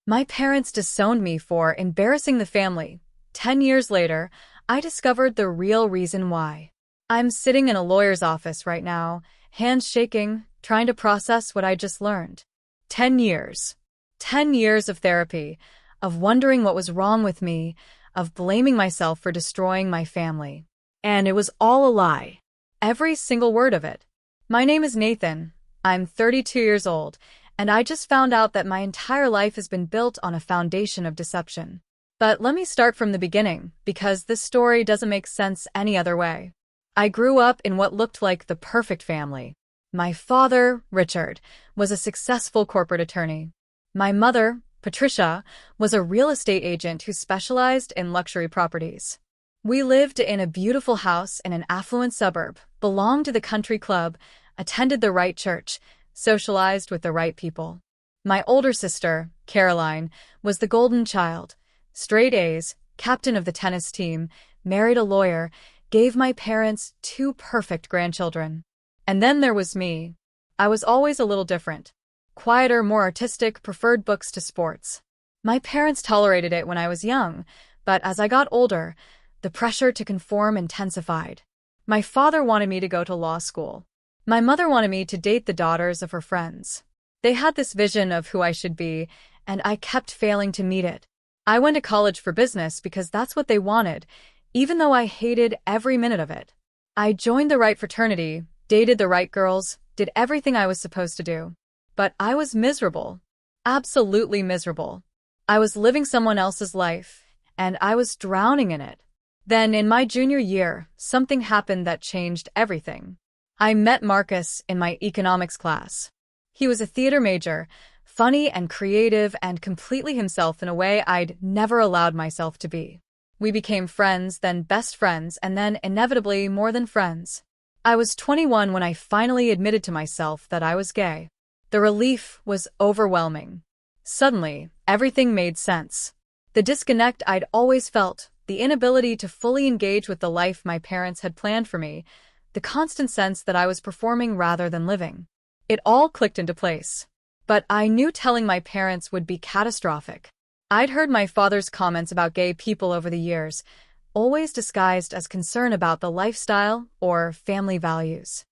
My parents disowned me for embarrassing the family. 10 years later, I discovered the real reason why. I'm sitting in a lawyer's office right now, hands shaking, trying to process what I just learned. 10 years. 10 years of therapy, of wondering what was wrong with me, of blaming myself for destroying my family. And it was all a lie. Every single word of it. My name is Nathan. I'm 32 years old, and I just found out that my entire life has been built on a foundation of deception. But let me start from the beginning, because this story doesn't make sense any other way. I grew up in what looked like the perfect family. My father, Richard, was a successful corporate attorney. My mother, Patricia, was a real estate agent who specialized in luxury properties. We lived in a beautiful house in an affluent suburb, belonged to the country club, attended the right church, socialized with the right people. My older sister, Caroline, was the golden child. Straight A's, captain of the tennis team, married a lawyer, gave my parents 2 perfect grandchildren. And then there was me. I was always a little different. Quieter, more artistic, preferred books to sports. My parents tolerated it when I was young, but as I got older, the pressure to conform intensified. My father wanted me to go to law school. My mother wanted me to date the daughters of her friends. They had this vision of who I should be, and I kept failing to meet it. I went to college for business because that's what they wanted, even though I hated every minute of it. I joined the right fraternity, dated the right girls, did everything I was supposed to do. But I was miserable. Absolutely miserable. I was living someone else's life, and I was drowning in it. Then, in my junior year, something happened that changed everything. I met Marcus in my economics class. He was a theater major, funny and creative and completely himself in a way I'd never allowed myself to be. We became friends, then best friends, and then, inevitably, more than friends. I was 21 when I finally admitted to myself that I was gay. The relief was overwhelming. Suddenly, everything made sense. The disconnect I'd always felt, the inability to fully engage with the life my parents had planned for me, the constant sense that I was performing rather than living. It all clicked into place. But I knew telling my parents would be catastrophic. I'd heard my father's comments about gay people over the years, always disguised as concern about the lifestyle or family values.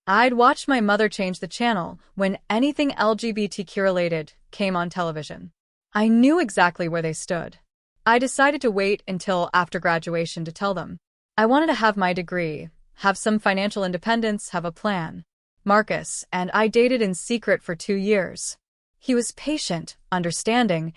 I'd watched my mother change the channel when anything LGBTQ-related came on television. I knew exactly where they stood. I decided to wait until after graduation to tell them. I wanted to have my degree, have some financial independence, have a plan. Marcus and I dated in secret for 2 years. He was patient, understanding,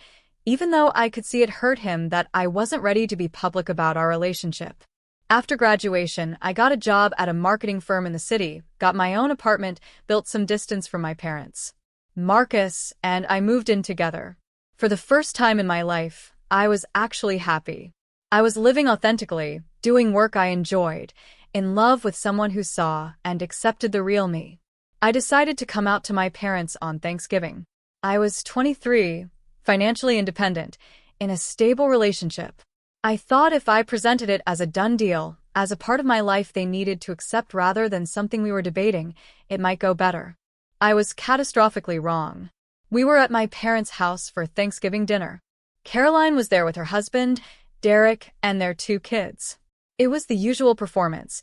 even though I could see it hurt him that I wasn't ready to be public about our relationship. After graduation, I got a job at a marketing firm in the city, got my own apartment, built some distance from my parents. Marcus and I moved in together. For the first time in my life, I was actually happy. I was living authentically, doing work I enjoyed, in love with someone who saw and accepted the real me. I decided to come out to my parents on Thanksgiving. I was 23, financially independent, in a stable relationship. I thought if I presented it as a done deal, as a part of my life they needed to accept rather than something we were debating, it might go better. I was catastrophically wrong. We were at my parents' house for Thanksgiving dinner. Caroline was there with her husband, Derek, and their 2 kids. It was the usual performance,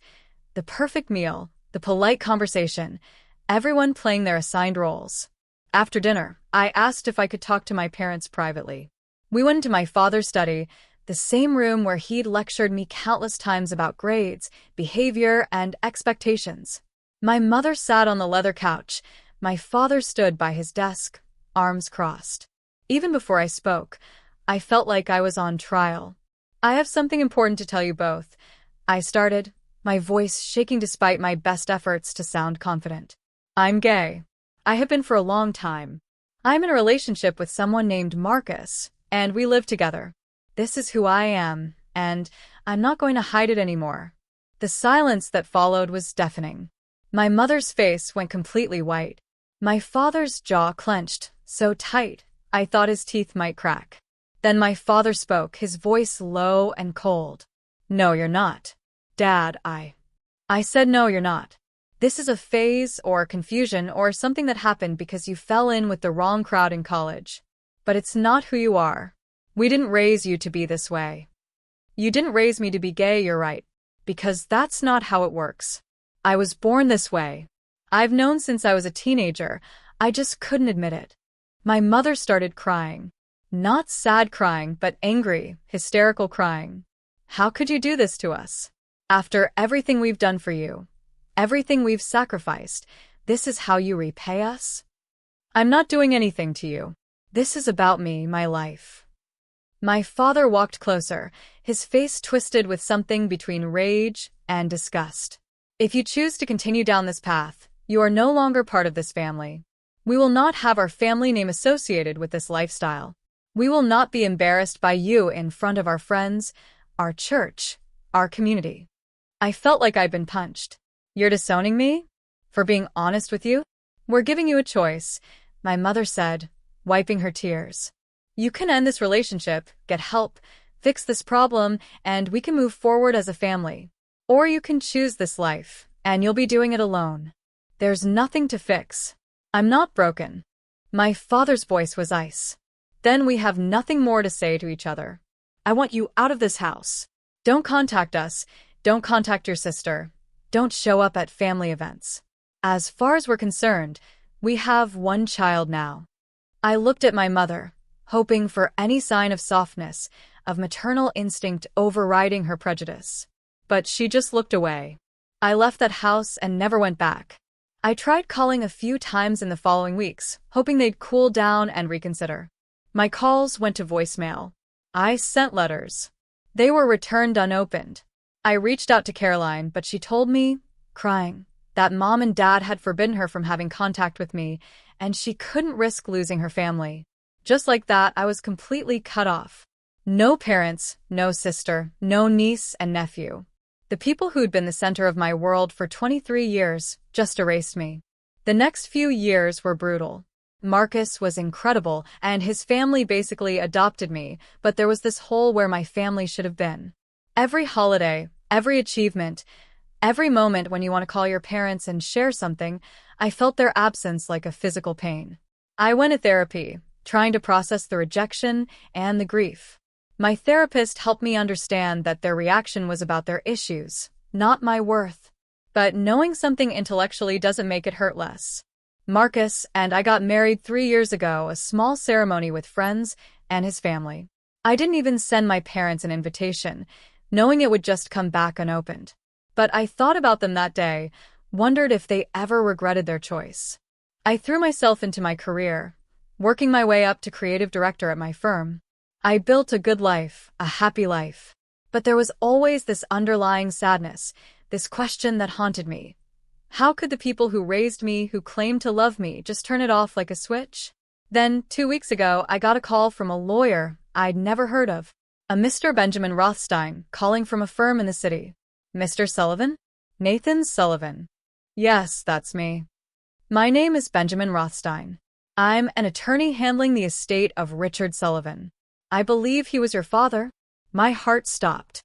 the perfect meal, the polite conversation, everyone playing their assigned roles. After dinner, I asked if I could talk to my parents privately. We went into my father's study, the same room where he'd lectured me countless times about grades, behavior, and expectations. My mother sat on the leather couch. My father stood by his desk, arms crossed. Even before I spoke, I felt like I was on trial. I have something important to tell you both, I started, my voice shaking despite my best efforts to sound confident. I'm gay. I have been for a long time. I'm in a relationship with someone named Marcus, and we live together. This is who I am, and I'm not going to hide it anymore. The silence that followed was deafening. My mother's face went completely white. My father's jaw clenched, so tight, I thought his teeth might crack. Then my father spoke, his voice low and cold. No, you're not. Dad, I said no, you're not. This is a phase or confusion or something that happened because you fell in with the wrong crowd in college. But it's not who you are. We didn't raise you to be this way. You didn't raise me to be gay, you're right. Because that's not how it works. I was born this way. I've known since I was a teenager. I just couldn't admit it. My mother started crying. Not sad crying, but angry, hysterical crying. How could you do this to us? After everything we've done for you, everything we've sacrificed, this is how you repay us? I'm not doing anything to you. This is about me, my life. My father walked closer, his face twisted with something between rage and disgust. If you choose to continue down this path, you are no longer part of this family. We will not have our family name associated with this lifestyle. We will not be embarrassed by you in front of our friends, our church, our community. I felt like I'd been punched. You're disowning me? For being honest with you? We're giving you a choice, my mother said, wiping her tears. You can end this relationship, get help, fix this problem, and we can move forward as a family. Or you can choose this life, and you'll be doing it alone. There's nothing to fix. I'm not broken. My father's voice was ice. Then we have nothing more to say to each other. I want you out of this house. Don't contact us. Don't contact your sister. Don't show up at family events. As far as we're concerned, we have one child now. I looked at my mother, hoping for any sign of softness, of maternal instinct overriding her prejudice. But she just looked away. I left that house and never went back. I tried calling a few times in the following weeks, hoping they'd cool down and reconsider. My calls went to voicemail. I sent letters. They were returned unopened. I reached out to Caroline, but she told me, crying, that Mom and Dad had forbidden her from having contact with me, and she couldn't risk losing her family. Just like that, I was completely cut off. No parents, no sister, no niece and nephew. The people who'd been the center of my world for 23 years just erased me. The next few years were brutal. Marcus was incredible, and his family basically adopted me, but there was this hole where my family should have been. Every holiday, every achievement, every moment when you want to call your parents and share something, I felt their absence like a physical pain. I went to therapy, trying to process the rejection and the grief. My therapist helped me understand that their reaction was about their issues, not my worth. But knowing something intellectually doesn't make it hurt less. Marcus and I got married 3 years ago, a small ceremony with friends and his family. I didn't even send my parents an invitation, knowing it would just come back unopened. But I thought about them that day, wondered if they ever regretted their choice. I threw myself into my career, working my way up to creative director at my firm. I built a good life, a happy life. But there was always this underlying sadness, this question that haunted me. How could the people who raised me, who claimed to love me, just turn it off like a switch? Then, 2 weeks ago, I got a call from a lawyer I'd never heard of. A Mr. Benjamin Rothstein, calling from a firm in the city. Mr. Sullivan? Nathan Sullivan. Yes, that's me. My name is Benjamin Rothstein. I'm an attorney handling the estate of Richard Sullivan. I believe he was your father. My heart stopped.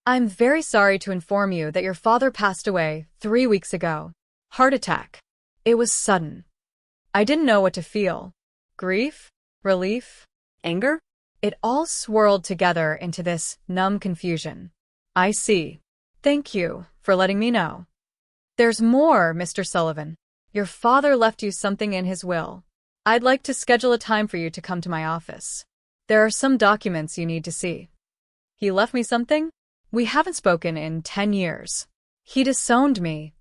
I'm very sorry to inform you that your father passed away 3 weeks ago. Heart attack. It was sudden. I didn't know what to feel. Grief? Relief? Anger? It all swirled together into this numb confusion. I see. Thank you for letting me know. There's more, Mr. Sullivan. Your father left you something in his will. I'd like to schedule a time for you to come to my office. There are some documents you need to see. He left me something? We haven't spoken in 10 years. He disowned me.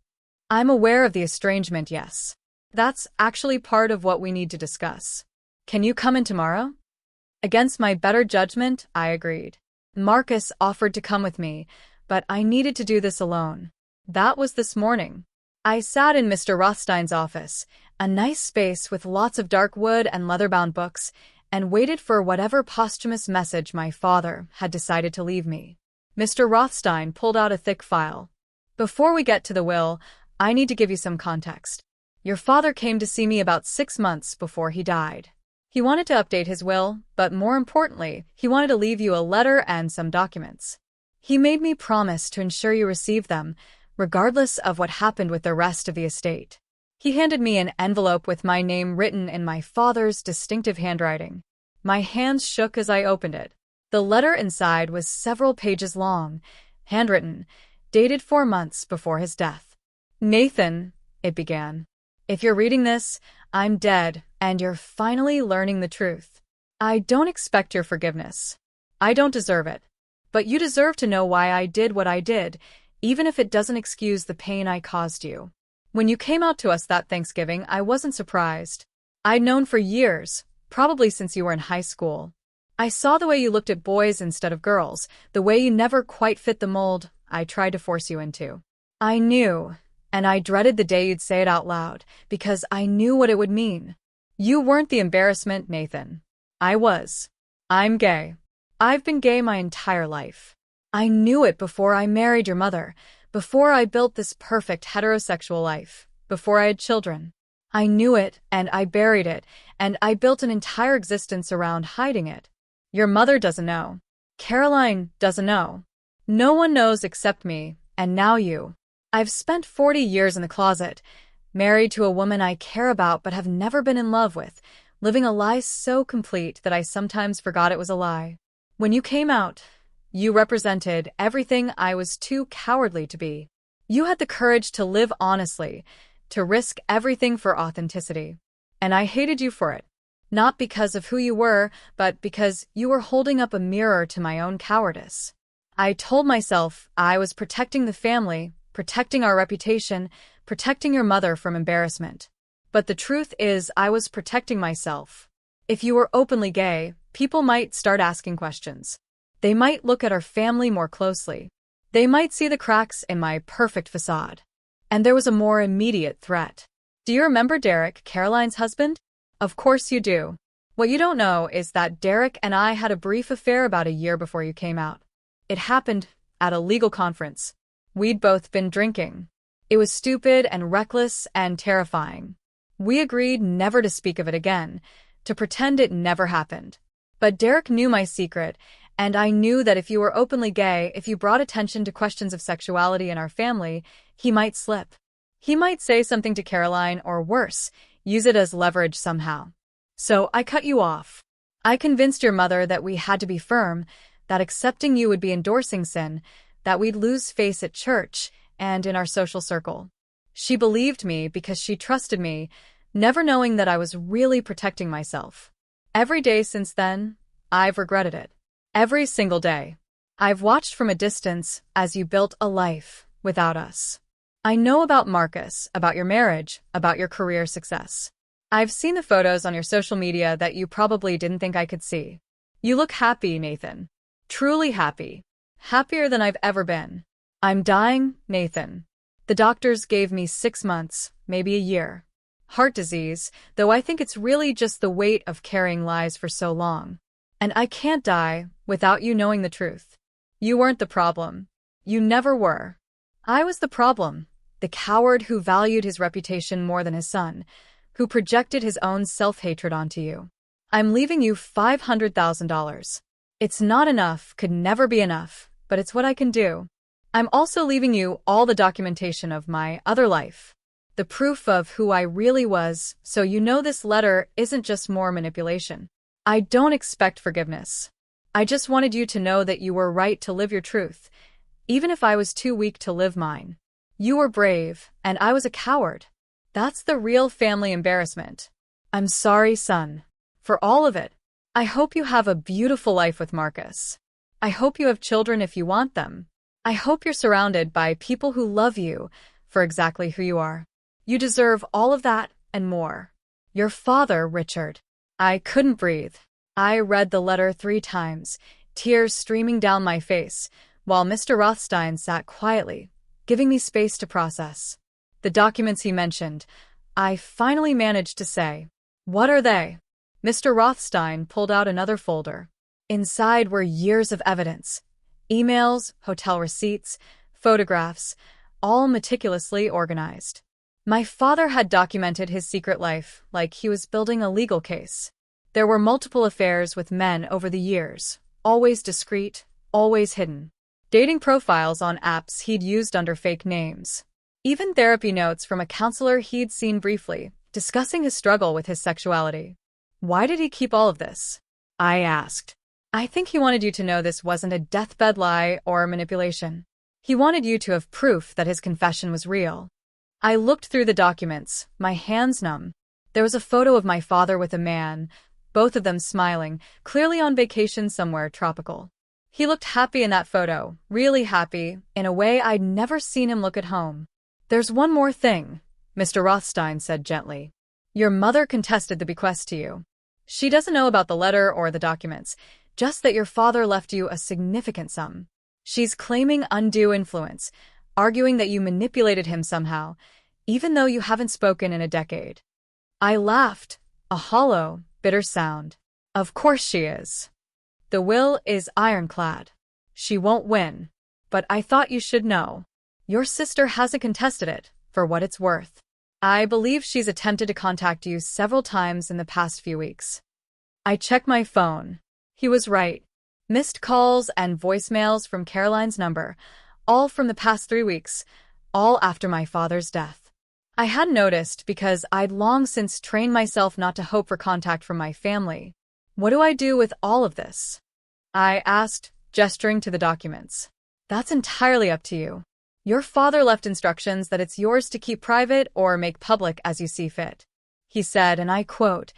I'm aware of the estrangement, yes. That's actually part of what we need to discuss. Can you come in tomorrow? Against my better judgment, I agreed. Marcus offered to come with me, but I needed to do this alone. That was this morning. I sat in Mr. Rothstein's office, a nice space with lots of dark wood and leather-bound books, and waited for whatever posthumous message my father had decided to leave me. Mr. Rothstein pulled out a thick file. Before we get to the will, I need to give you some context. Your father came to see me about 6 months before he died. He wanted to update his will, but more importantly, he wanted to leave you a letter and some documents. He made me promise to ensure you receive them, regardless of what happened with the rest of the estate. He handed me an envelope with my name written in my father's distinctive handwriting. My hands shook as I opened it. The letter inside was several pages long, handwritten, dated 4 months before his death. "Nathan," it began, "if you're reading this, I'm dead, and you're finally learning the truth. I don't expect your forgiveness. I don't deserve it. But you deserve to know why I did what I did, even if it doesn't excuse the pain I caused you. When you came out to us that Thanksgiving, I wasn't surprised. I'd known for years, probably since you were in high school. I saw the way you looked at boys instead of girls, the way you never quite fit the mold I tried to force you into. I knew, and I dreaded the day you'd say it out loud, because I knew what it would mean. You weren't the embarrassment, Nathan. I was. I'm gay. I've been gay my entire life. I knew it before I married your mother, before I built this perfect heterosexual life, before I had children. I knew it, and I buried it, and I built an entire existence around hiding it. Your mother doesn't know. Caroline doesn't know. No one knows except me, and now you. I've spent 40 years in the closet, married to a woman I care about but have never been in love with, living a lie so complete that I sometimes forgot it was a lie. When you came out, you represented everything I was too cowardly to be. You had the courage to live honestly, to risk everything for authenticity. And I hated you for it. Not because of who you were, but because you were holding up a mirror to my own cowardice. I told myself I was protecting the family, protecting our reputation, protecting your mother from embarrassment. But the truth is I was protecting myself. If you were openly gay, people might start asking questions. They might look at our family more closely. They might see the cracks in my perfect facade. And there was a more immediate threat. Do you remember Derek, Caroline's husband? Of course you do. What you don't know is that Derek and I had a brief affair about a year before you came out. It happened at a legal conference. We'd both been drinking. It was stupid and reckless and terrifying. We agreed never to speak of it again, to pretend it never happened. But Derek knew my secret, and I knew that if you were openly gay, if you brought attention to questions of sexuality in our family, he might slip. He might say something to Caroline, or worse, use it as leverage somehow. So I cut you off. I convinced your mother that we had to be firm, that accepting you would be endorsing sin, that we'd lose face at church and in our social circle. She believed me because she trusted me, never knowing that I was really protecting myself. Every day since then, I've regretted it. Every single day. I've watched from a distance as you built a life without us. I know about Marcus, about your marriage, about your career success. I've seen the photos on your social media that you probably didn't think I could see. You look happy, Nathan. Truly happy. Happier than I've ever been. I'm dying, Nathan. The doctors gave me 6 months, maybe a year. Heart disease, though I think it's really just the weight of carrying lies for so long. And I can't die without you knowing the truth. You weren't the problem. You never were. I was the problem. The coward who valued his reputation more than his son, who projected his own self-hatred onto you. I'm leaving you $500,000. It's not enough, could never be enough, but it's what I can do. I'm also leaving you all the documentation of my other life, the proof of who I really was, so you know this letter isn't just more manipulation. I don't expect forgiveness. I just wanted you to know that you were right to live your truth, even if I was too weak to live mine. You were brave, and I was a coward. That's the real family embarrassment. I'm sorry, son. For all of it. I hope you have a beautiful life with Marcus. I hope you have children if you want them. I hope you're surrounded by people who love you for exactly who you are. You deserve all of that and more. Your father, Richard. I couldn't breathe. I read the letter 3 times, tears streaming down my face, while Mr. Rothstein sat quietly, giving me space to process. The documents he mentioned, I finally managed to say, "What are they?" Mr. Rothstein pulled out another folder. Inside were years of evidence. Emails, hotel receipts, photographs, all meticulously organized. My father had documented his secret life like he was building a legal case. There were multiple affairs with men over the years, always discreet, always hidden. Dating profiles on apps he'd used under fake names. Even therapy notes from a counselor he'd seen briefly, discussing his struggle with his sexuality. Why did he keep all of this? I asked. I think he wanted you to know this wasn't a deathbed lie or manipulation. He wanted you to have proof that his confession was real. I looked through the documents, my hands numb. There was a photo of my father with a man, both of them smiling, clearly on vacation somewhere tropical. He looked happy in that photo, really happy, in a way I'd never seen him look at home. There's one more thing, Mr. Rothstein said gently. Your mother contested the bequest to you. She doesn't know about the letter or the documents, just that your father left you a significant sum. She's claiming undue influence, arguing that you manipulated him somehow, even though you haven't spoken in a decade. I laughed, a hollow, bitter sound. Of course she is. The will is ironclad. She won't win. But I thought you should know. Your sister hasn't contested it, for what it's worth. I believe she's attempted to contact you several times in the past few weeks. I checked my phone. He was right. Missed calls and voicemails from Caroline's number, all from the past 3 weeks, all after my father's death. I hadn't noticed because I'd long since trained myself not to hope for contact from my family. What do I do with all of this? I asked, gesturing to the documents. That's entirely up to you. Your father left instructions that it's yours to keep private or make public as you see fit. He said, and I quote,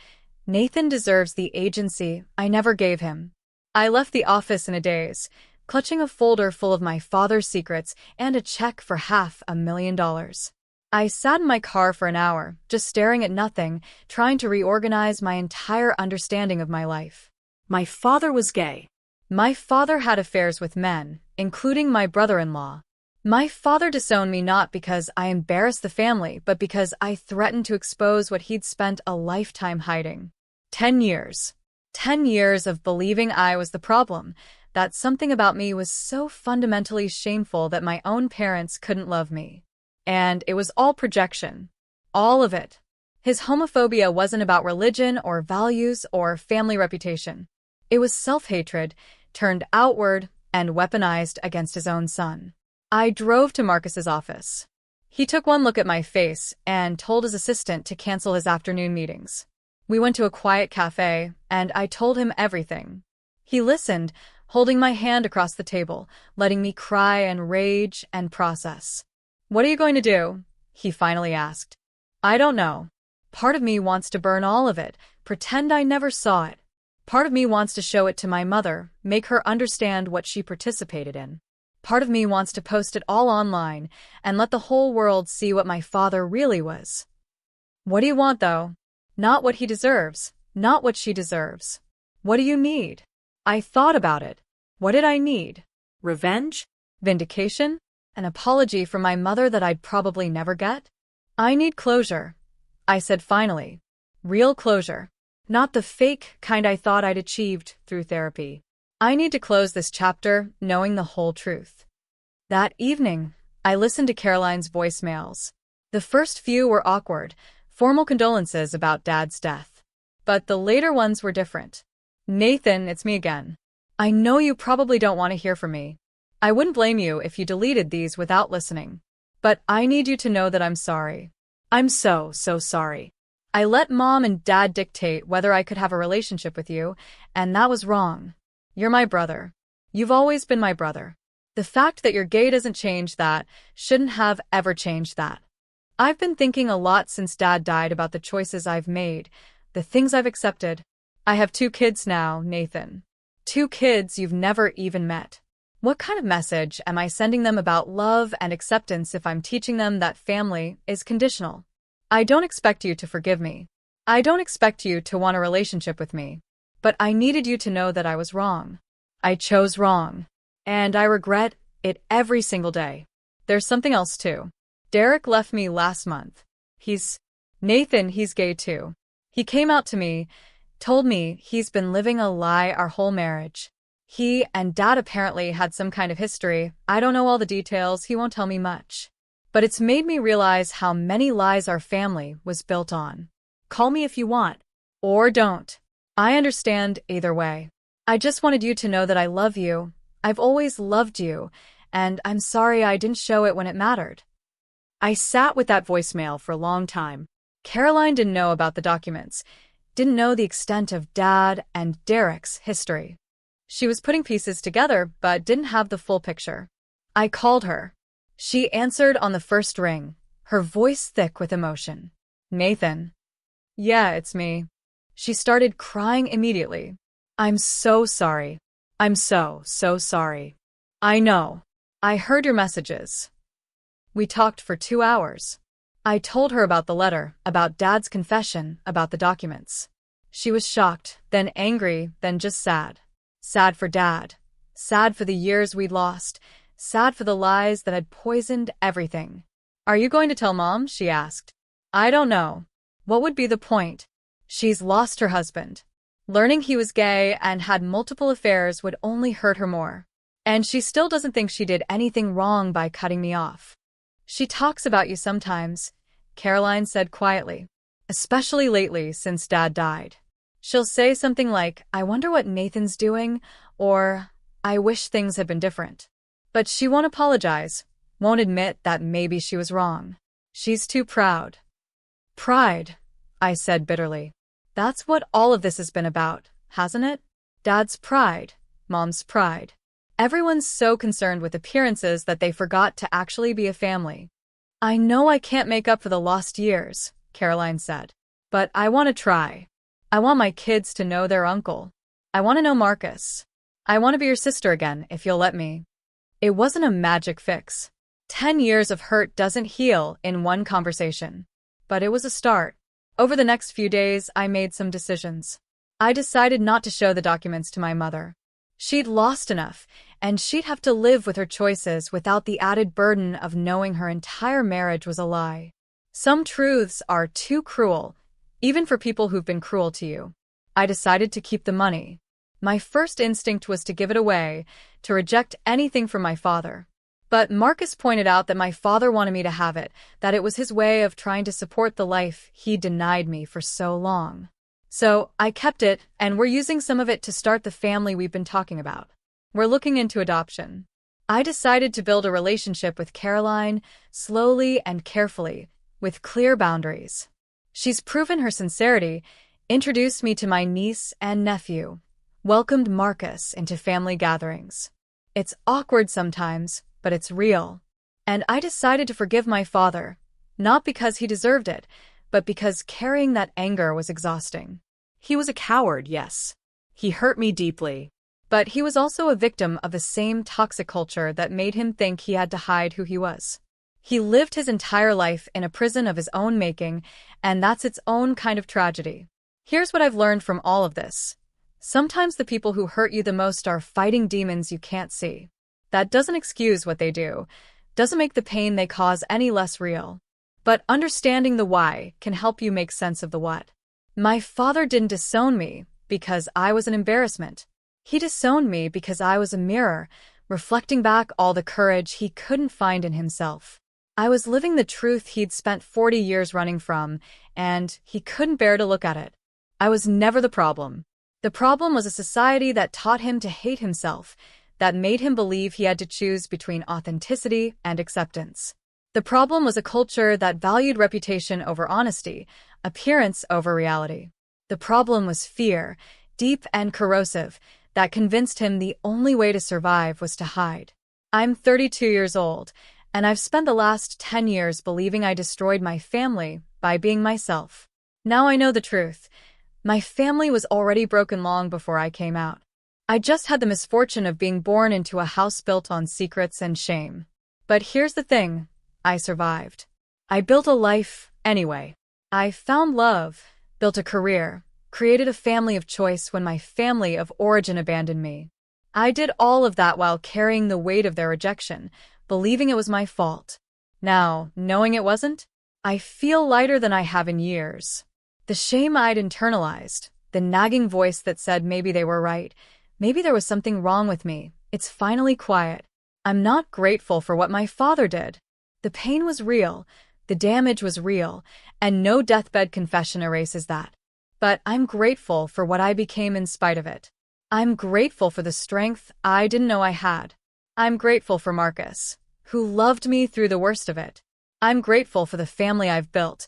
Nathan deserves the agency I never gave him. I left the office in a daze, clutching a folder full of my father's secrets and a check for $500,000. I sat in my car for an hour, just staring at nothing, trying to reorganize my entire understanding of my life. My father was gay. My father had affairs with men, including my brother-in-law. My father disowned me not because I embarrassed the family, but because I threatened to expose what he'd spent a lifetime hiding. 10 years. 10 years of believing I was the problem, that something about me was so fundamentally shameful that my own parents couldn't love me. And it was all projection. All of it. His homophobia wasn't about religion or values or family reputation. It was self-hatred, turned outward and weaponized against his own son. I drove to Marcus's office. He took one look at my face and told his assistant to cancel his afternoon meetings. We went to a quiet cafe, and I told him everything. He listened, holding my hand across the table, letting me cry and rage and process. What are you going to do? He finally asked. I don't know. Part of me wants to burn all of it, pretend I never saw it. Part of me wants to show it to my mother, make her understand what she participated in. Part of me wants to post it all online and let the whole world see what my father really was. What do you want, though? Not what he deserves, not what she deserves. What do you need? I thought about it. What did I need? Revenge? Vindication? An apology from my mother that I'd probably never get? I need closure, I said finally. Real closure. Not the fake kind I thought I'd achieved through therapy. I need to close this chapter knowing the whole truth. That evening, I listened to Caroline's voicemails. The first few were awkward, formal condolences about Dad's death. But the later ones were different. Nathan, it's me again. I know you probably don't want to hear from me. I wouldn't blame you if you deleted these without listening. But I need you to know that I'm sorry. I'm so sorry. I let Mom and Dad dictate whether I could have a relationship with you, and that was wrong. You're my brother. You've always been my brother. The fact that you're gay doesn't change that, shouldn't have ever changed that. I've been thinking a lot since Dad died about the choices I've made, the things I've accepted. I have 2 kids now, Nathan. 2 kids you've never even met. What kind of message am I sending them about love and acceptance if I'm teaching them that family is conditional? I don't expect you to forgive me. I don't expect you to want a relationship with me. But I needed you to know that I was wrong. I chose wrong. And I regret it every single day. There's something else too. Derek left me last month. Nathan, he's gay too. He came out to me, told me he's been living a lie our whole marriage. He and Dad apparently had some kind of history. I don't know all the details, he won't tell me much. But it's made me realize how many lies our family was built on. Call me if you want. Or don't. I understand either way. I just wanted you to know that I love you. I've always loved you, and I'm sorry I didn't show it when it mattered. I sat with that voicemail for a long time. Caroline didn't know about the documents, didn't know the extent of Dad and Derek's history. She was putting pieces together, but didn't have the full picture. I called her. She answered on the first ring, her voice thick with emotion. Nathan. Yeah, it's me. She started crying immediately. I'm so sorry. I'm so sorry. I know. I heard your messages. We talked for 2 hours. I told her about the letter, about Dad's confession, about the documents. She was shocked, then angry, then just sad. Sad for Dad. Sad for the years we'd lost. Sad for the lies that had poisoned everything. Are you going to tell Mom? She asked. I don't know. What would be the point? She's lost her husband. Learning he was gay and had multiple affairs would only hurt her more. And she still doesn't think she did anything wrong by cutting me off. She talks about you sometimes, Caroline said quietly. Especially lately, since Dad died. She'll say something like, I wonder what Nathan's doing, or, I wish things had been different. But she won't apologize, won't admit that maybe she was wrong. She's too proud. Pride, I said bitterly. That's what all of this has been about, hasn't it? Dad's pride, Mom's pride. Everyone's so concerned with appearances that they forgot to actually be a family. I know I can't make up for the lost years, Caroline said. But I want to try. I want my kids to know their uncle. I want to know Marcus. I want to be your sister again, if you'll let me. It wasn't a magic fix. 10 years of hurt doesn't heal in one conversation. But it was a start. Over the next few days, I made some decisions. I decided not to show the documents to my mother. She'd lost enough, and she'd have to live with her choices without the added burden of knowing her entire marriage was a lie. Some truths are too cruel, even for people who've been cruel to you. I decided to keep the money. My first instinct was to give it away, to reject anything from my father. But Marcus pointed out that my father wanted me to have it, that it was his way of trying to support the life he denied me for so long. So I kept it, and we're using some of it to start the family we've been talking about. We're looking into adoption. I decided to build a relationship with Caroline, slowly and carefully, with clear boundaries. She's proven her sincerity, introduced me to my niece and nephew, welcomed Marcus into family gatherings. It's awkward sometimes, but it's real. And I decided to forgive my father, not because he deserved it, but because carrying that anger was exhausting. He was a coward, yes. He hurt me deeply. But he was also a victim of the same toxic culture that made him think he had to hide who he was. He lived his entire life in a prison of his own making, and that's its own kind of tragedy. Here's what I've learned from all of this. Sometimes the people who hurt you the most are fighting demons you can't see. That doesn't excuse what they do, doesn't make the pain they cause any less real. But understanding the why can help you make sense of the what. My father didn't disown me because I was an embarrassment. He disowned me because I was a mirror, reflecting back all the courage he couldn't find in himself. I was living the truth he'd spent 40 years running from, and he couldn't bear to look at it. I was never the problem. The problem was a society that taught him to hate himself, that made him believe he had to choose between authenticity and acceptance. The problem was a culture that valued reputation over honesty, appearance over reality. The problem was fear, deep and corrosive, that convinced him the only way to survive was to hide. I'm 32 years old, and I've spent the last 10 years believing I destroyed my family by being myself. Now I know the truth. My family was already broken long before I came out. I just had the misfortune of being born into a house built on secrets and shame. But here's the thing, I survived. I built a life anyway. I found love, built a career, created a family of choice when my family of origin abandoned me. I did all of that while carrying the weight of their rejection, believing it was my fault. Now, knowing it wasn't, I feel lighter than I have in years. The shame I'd internalized, the nagging voice that said maybe they were right, maybe there was something wrong with me, it's finally quiet. I'm not grateful for what my father did. The pain was real, the damage was real, and no deathbed confession erases that. But I'm grateful for what I became in spite of it. I'm grateful for the strength I didn't know I had. I'm grateful for Marcus, who loved me through the worst of it. I'm grateful for the family I've built,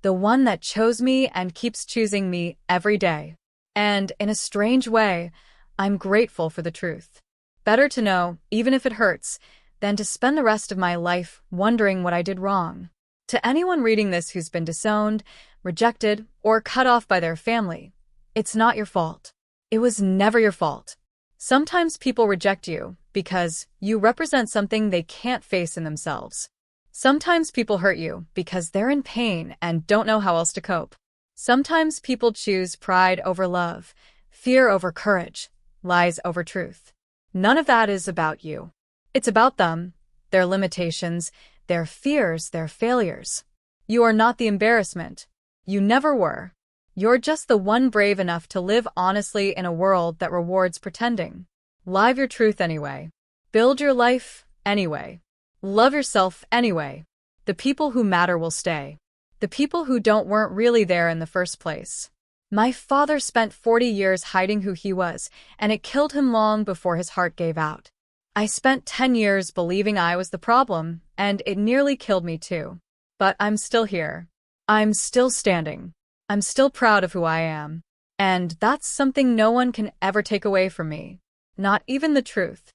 the one that chose me and keeps choosing me every day. And in a strange way, I'm grateful for the truth. Better to know, even if it hurts, than to spend the rest of my life wondering what I did wrong. To anyone reading this who's been disowned, rejected, or cut off by their family, it's not your fault. It was never your fault. Sometimes people reject you because you represent something they can't face in themselves. Sometimes people hurt you because they're in pain and don't know how else to cope. Sometimes people choose pride over love, fear over courage, lies over truth. None of that is about you. It's about them, their limitations, their fears, their failures. You are not the embarrassment. You never were. You're just the one brave enough to live honestly in a world that rewards pretending. Live your truth anyway. Build your life anyway. Love yourself anyway. The people who matter will stay. The people who don't weren't really there in the first place. My father spent 40 years hiding who he was, and it killed him long before his heart gave out. I spent 10 years believing I was the problem, and it nearly killed me too. But I'm still here. I'm still standing. I'm still proud of who I am. And that's something no one can ever take away from me. Not even the truth.